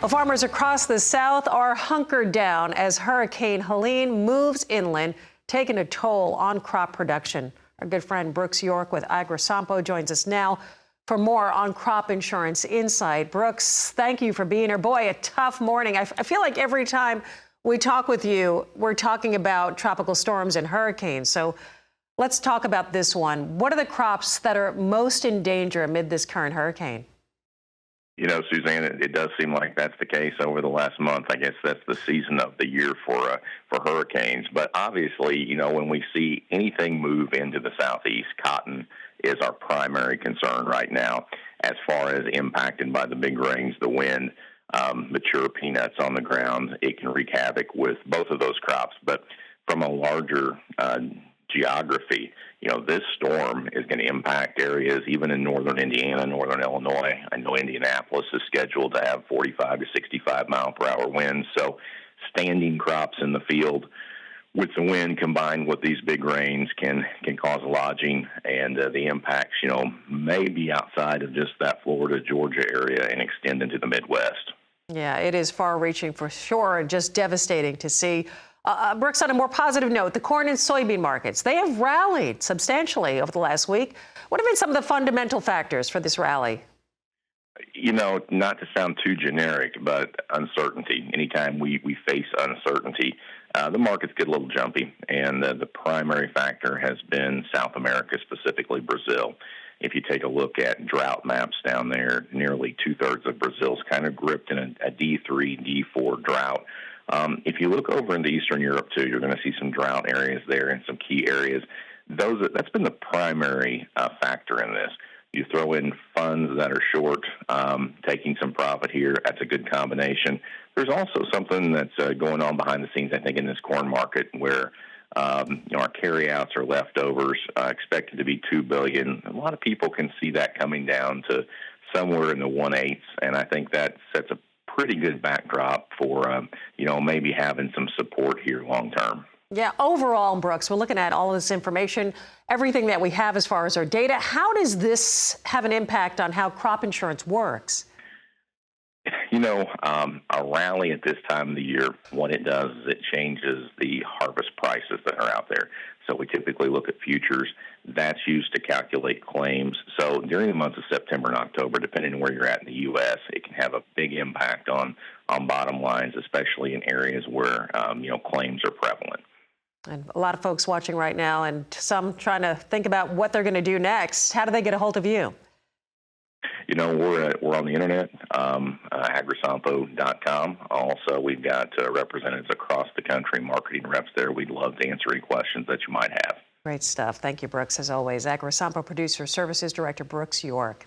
Well, farmers across the South are hunkered down as Hurricane Helene moves inland, taking a toll on crop production. Our good friend Brooks York with AgriSompo joins us now for more on crop insurance insight. Brooks, thank you for being here. Boy, a tough morning. I feel like every time we talk with you, we're talking about tropical storms and hurricanes. So let's talk about this one. What are the crops that are most in danger amid this current hurricane? You know, Suzanne, it does seem like that's the case over the last month. I guess that's the season of the year for hurricanes. But obviously, you know, when we see anything move into the southeast, cotton is our primary concern right now. As far as impacted by the big rains, the wind, mature peanuts on the ground, it can wreak havoc with both of those crops. But from a larger geography, you know, this storm is going to impact areas even in northern Indiana, northern Illinois. I know Indianapolis is scheduled to have 45 to 65 mile per hour winds. So standing crops in the field with the wind combined with these big rains can cause lodging, and the impacts, you know, may be outside of just that Florida, Georgia area and extend into the Midwest. Yeah, it is far-reaching for sure, and just devastating to see. Brooks, on a more positive note, the corn and soybean markets, they have rallied substantially over the last week. What have been some of the fundamental factors for this rally? You know, not to sound too generic, but uncertainty. Anytime we face uncertainty, the markets get a little jumpy, and the primary factor has been South America, specifically Brazil. If you take a look at drought maps down there, nearly two-thirds of Brazil's kind of gripped in a D3, D4 drought. If you look over into Eastern Europe, too, you're going to see some drought areas there and some key areas. That's been the primary factor in this. You throw in funds that are short, taking some profit here, that's a good combination. There's also something that's going on behind the scenes, I think, in this corn market where you know, our carryouts or leftovers expected to be $2 billion. A lot of people can see that coming down to somewhere in the 1/8, and I think that sets a pretty good backdrop for, you know, maybe having some support here long term. Yeah, overall, Brooks, we're looking at all of this information, everything that we have as far as our data. How does this have an impact on how crop insurance works? You know, a rally at this time of the year, what it does is it changes the harvest prices that are out there. So we typically look at futures. That's used to calculate claims. So during the months of September and October, depending on where you're at in the U.S., it can have a big impact on bottom lines, especially in areas where, you know, claims are prevalent. And a lot of folks watching right now, and some trying to think about what they're going to do next. How do they get a hold of you? You know, we're on the internet, AgriSompo.com. Also, we've got representatives across the country, marketing reps there. We'd love to answer any questions that you might have. Great stuff. Thank you, Brooks, as always. AgriSompo Producer Services Director Brooks York.